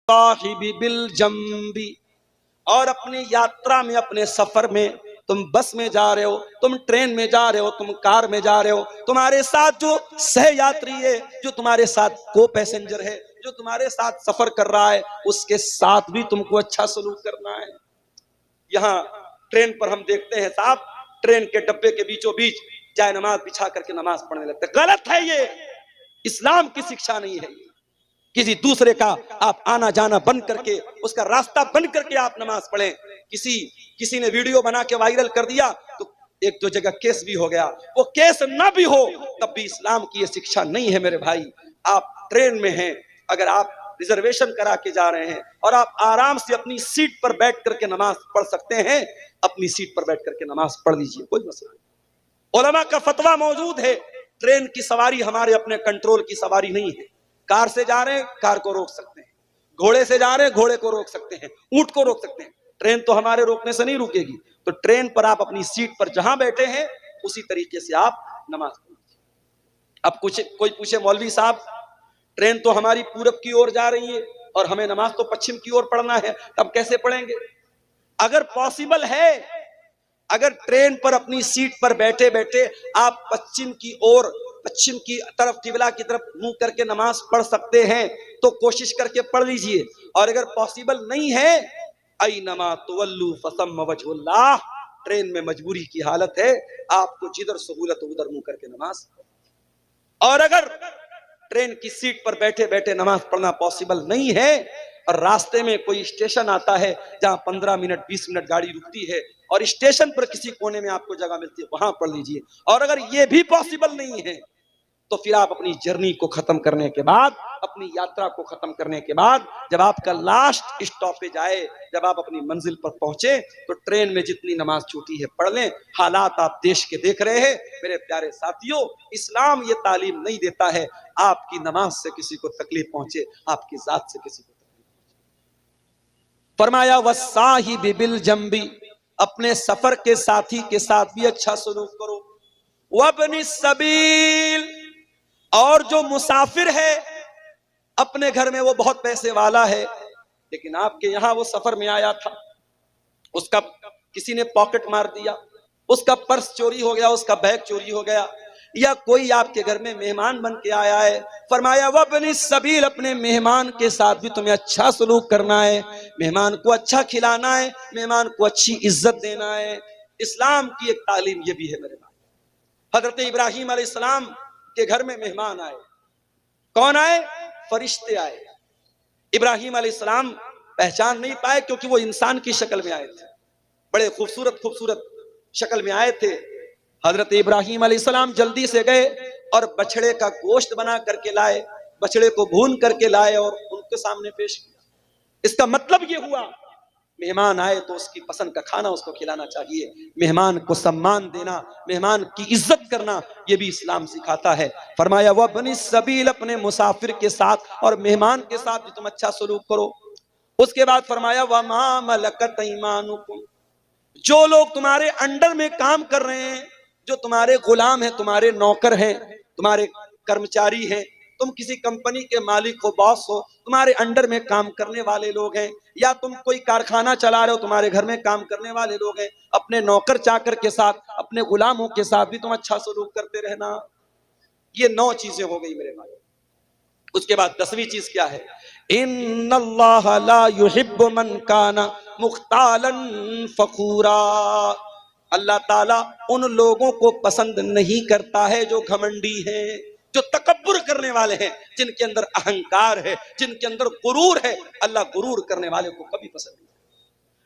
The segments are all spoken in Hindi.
साहिबी बिल जंबी, और अपनी यात्रा में, अपने सफर में, तुम बस में जा रहे हो, तुम ट्रेन में जा रहे हो, तुम कार में जा रहे हो, तुम्हारे साथ जो सह यात्री है, जो तुम्हारे साथ को पैसेंजर है, जो तुम्हारे साथ सफर कर रहा है, उसके साथ भी तुमको अच्छा सलूक करना है। यहाँ ट्रेन पर हम देखते हैं साहब, ट्रेन के डब्बे के बीचों बीच जाए नमाज बिछा करके नमाज पढ़ने लगते। गलत है ये, इस्लाम की शिक्षा नहीं है। किसी दूसरे का आप आना जाना बंद करके, उसका रास्ता बंद करके आप नमाज पढ़ें। किसी ने वीडियो बना के वायरल कर दिया तो एक दो जगह केस भी हो गया। वो केस ना भी हो तब भी इस्लाम की ये शिक्षा नहीं है मेरे भाई। आप ट्रेन में हैं, अगर आप रिजर्वेशन करा के जा रहे हैं और आप आराम से अपनी सीट पर बैठ करके नमाज पढ़ सकते हैं, अपनी सीट पर बैठ करके नमाज पढ़ लीजिए, कोई मसला नहीं। उलमा का फतवा मौजूद है, ट्रेन की सवारी हमारे अपने कंट्रोल की सवारी नहीं है। कार से जा रहे हैं, कार को रोक सकते हैं, घोड़े से जा रहे हैं, घोड़े को रोक सकते हैं, ऊंट को रोक सकते हैं। ट्रेन तो हमारे रोकने से नहीं रुकेगी। तो ट्रेन पर आप अपनी सीट पर जहां बैठे हैं उसी तरीके से आप नमाज पढ़िए। अब कोई पूछे मौलवी साहब, ट्रेन तो हमारी पूरब की ओर जा रही है और हमें नमाज तो पश्चिम की ओर पढ़ना है, तब कैसे पढ़ेंगे? अगर पॉसिबल है, अगर ट्रेन पर अपनी सीट पर बैठे बैठे आप पश्चिम की तरफ, किबला की तरफ मुंह करके नमाज पढ़ सकते हैं तो कोशिश करके पढ़ लीजिए। और अगर पॉसिबल नहीं है, ऐनमा तुवल्लू फसम्म वजहुल्लाह, ट्रेन में मजबूरी की हालत है, आपको जिधर सहूलत हो उधर मुंह करके नमाज। और अगर ट्रेन की सीट पर बैठे बैठे नमाज पढ़ना पॉसिबल नहीं है और रास्ते में कोई स्टेशन आता है जहां 15 मिनट 20 मिनट गाड़ी रुकती है और स्टेशन पर किसी कोने में आपको जगह मिलती है, वहां पढ़ लीजिए। और अगर यह भी पॉसिबल नहीं है तो फिर आप अपनी जर्नी को खत्म करने के बाद, अपनी यात्रा को खत्म करने के बाद, जब आपका लास्ट स्टॉपेज आए, जब आप अपनी मंजिल पर पहुंचे, तो ट्रेन में जितनी नमाज छूटी है पढ़ लें। हालात आप देश के देख रहे हैं मेरे प्यारे साथियों। इस्लाम ये तालीम नहीं देता है आपकी नमाज से किसी को तकलीफ पहुंचे, आपकी जात से किसी को तकलीफ पहुंचे। फरमाया वस्साहिबि बिल जंबी, अपने सफर के साथी के साथ भी अच्छा सलूक करो। वब्नि सबील, और जो मुसाफिर है अपने घर में वो बहुत पैसे वाला है, लेकिन आपके यहां वो सफर में आया था, उसका किसी ने पॉकेट मार दिया, उसका पर्स चोरी हो गया, उसका बैग चोरी हो गया, या कोई आपके घर में मेहमान बन के आया है। फरमाया वब्नि सबील, अपने मेहमान के साथ भी तुम्हें अच्छा सलूक करना है, मेहमान को अच्छा खिलाना है, मेहमान को अच्छी इज्जत देना है। इस्लाम की एक तालीम ये भी है मेरे भाई। हजरत इब्राहीम अलैहिस्सलाम के घर में मेहमान आए। कौन आए? फरिश्ते आए। इब्राहीम अलैहिस्सलाम पहचान नहीं पाए क्योंकि वो इंसान की शक्ल में आए थे, बड़े खूबसूरत शक्ल में आए थे। हजरत इब्राहीम अलैहिस्सलाम जल्दी से गए और बछड़े का गोश्त बना करके लाए, बछड़े को भून करके लाए और उनके सामने पेश किया। इसका मतलब ये हुआ मेहमान आए तो उसकी पसंद का खाना उसको खिलाना चाहिए, मेहमान को सम्मान देना, मेहमान की इज्जत करना, यह भी इस्लाम सिखाता है। फरमाया वब्नि सबील, अपने मुसाफिर के साथ और मेहमान के साथ भी तुम अच्छा सलूक करो। उसके बाद फरमाया वमा मलकत ऐमानुकुम, जो लोग तुम्हारे अंडर में काम कर रहे हैं, जो तुम्हारे गुलाम हैं, तुम्हारे नौकर हैं, तुम्हारे कर्मचारी हैं, तुम किसी कंपनी के मालिक हो, बॉस हो, तुम्हारे अंडर में काम करने वाले लोग हैं, या तुम कोई कारखाना चला रहे हो, तुम्हारे घर में काम करने वाले लोग हैं, अपने नौकर चाकर के साथ, अपने गुलामों के साथ भी तुम अच्छा सलूक करते रहना। ये 9 चीजें हो गई मेरे भाई। उसके बाद 10वीं चीज क्या है? इन्नल्लाह ला युहिब्बु मन काना मुख्तालन फखूरा, अल्लाह ताला उन लोगों को पसंद नहीं करता है जो घमंडी हैं, जो तकब्बुर करने वाले हैं, जिनके अंदर अहंकार है, जिनके अंदर गुरूर है। अल्लाह गुरूर करने वाले को कभी पसंद नहीं।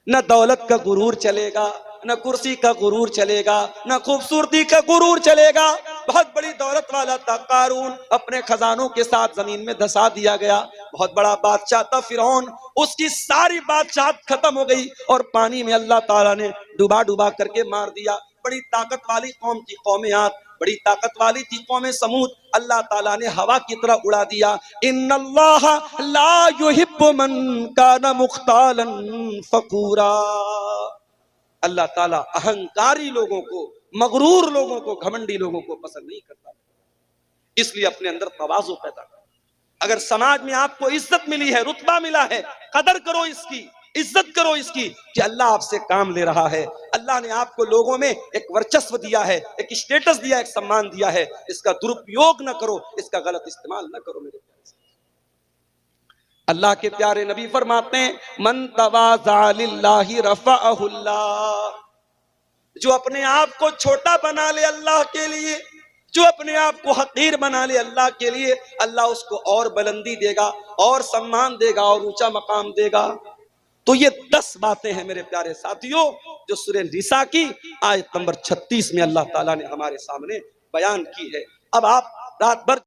न दौलत का गुरूर चलेगा, न कुर्सी का गुरूर चलेगा, न खूबसूरती का गुरूर चलेगा। बहुत बड़ी दौलत वाला था कारून, अपने खजानों के साथ जमीन में धसा दिया गया। बहुत बड़ा बादशाह था फिरौन, उसकी सारी बादशाहत खत्म हो गई और पानी में अल्लाह ताला ने डुबा डुबा करके मार दिया। बड़ी ताकत वाली कौम थी कौम आद, बड़ी ताकत वाली थी कौम समूद, अल्लाह ताला ने हवा की तरह उड़ा दिया। इन्नल्लाह ला युहिब्बु मन काना मुख्तालन फखूरा, अल्लाह ताला अहंकारी लोगों को, मगरूर लोगों को, घमंडी लोगों को पसंद नहीं करता। इसलिए अपने अंदर तवाज़ु पैदा करो, अगर समाज में आपको इज्जत मिली है, रुतबा मिला है, कदर करो इसकी, इज्जत करो इसकी कि अल्लाह आपसे काम ले रहा है। अल्लाह ने आपको लोगों में एक वर्चस्व दिया है, एक स्टेटस दिया, एक सम्मान दिया है। इसका दुरुपयोग ना करो, इसका गलत इस्तेमाल ना करो मेरे प्यारे। अल्लाह के प्यारे नबी फरमाते हैं, मन तवाज़ा लिल्लाहि रफ़अहुल्लाह। जो अपने आप को छोटा बना ले अल्लाह के लिए, जो अपने आप को हकीर बना ले अल्लाह के लिए, अल्लाह उसको और बुलंदी देगा, और सम्मान देगा, और ऊंचा मकाम देगा। तो ये 10 बातें हैं मेरे प्यारे साथियों, जो सूरह निसा की आयत नंबर 36 में अल्लाह ताला ने हमारे सामने बयान की है। अब आप रात भर